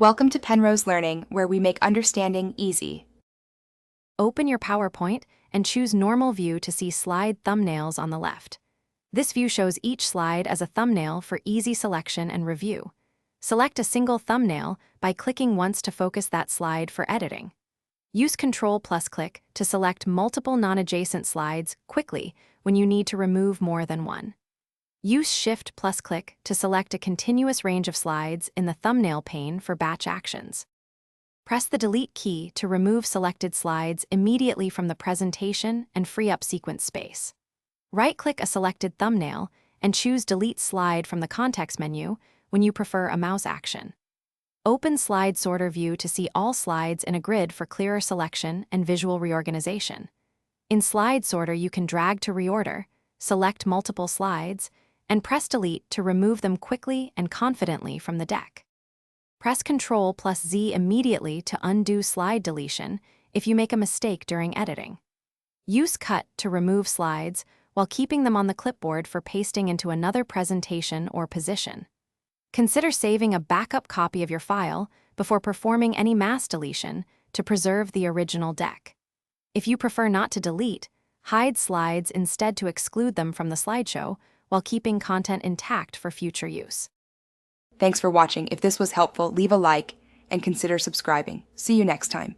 Welcome to Penrose Learning, where we make understanding easy. Open your PowerPoint and choose Normal View to see slide thumbnails on the left. This view shows each slide as a thumbnail for easy selection and review. Select a single thumbnail by clicking once to focus that slide for editing. Use Ctrl+Click to select multiple non-adjacent slides quickly when you need to remove more than one. Use Shift+Click to select a continuous range of slides in the thumbnail pane for batch actions. Press the Delete key to remove selected slides immediately from the presentation and free up sequence space. Right-click a selected thumbnail and choose Delete Slide from the context menu when you prefer a mouse action. Open Slide Sorter View to see all slides in a grid for clearer selection and visual reorganization. In Slide Sorter, you can drag to reorder, select multiple slides, and press Delete to remove them quickly and confidently from the deck. Press Ctrl+Z immediately to undo slide deletion if you make a mistake during editing. Use Cut to remove slides while keeping them on the clipboard for pasting into another presentation or position. Consider saving a backup copy of your file before performing any mass deletion to preserve the original deck. If you prefer not to delete, hide slides instead to exclude them from the slideshow while keeping content intact for future use. Thanks for watching. If this was helpful, leave a like and consider subscribing. See you next time.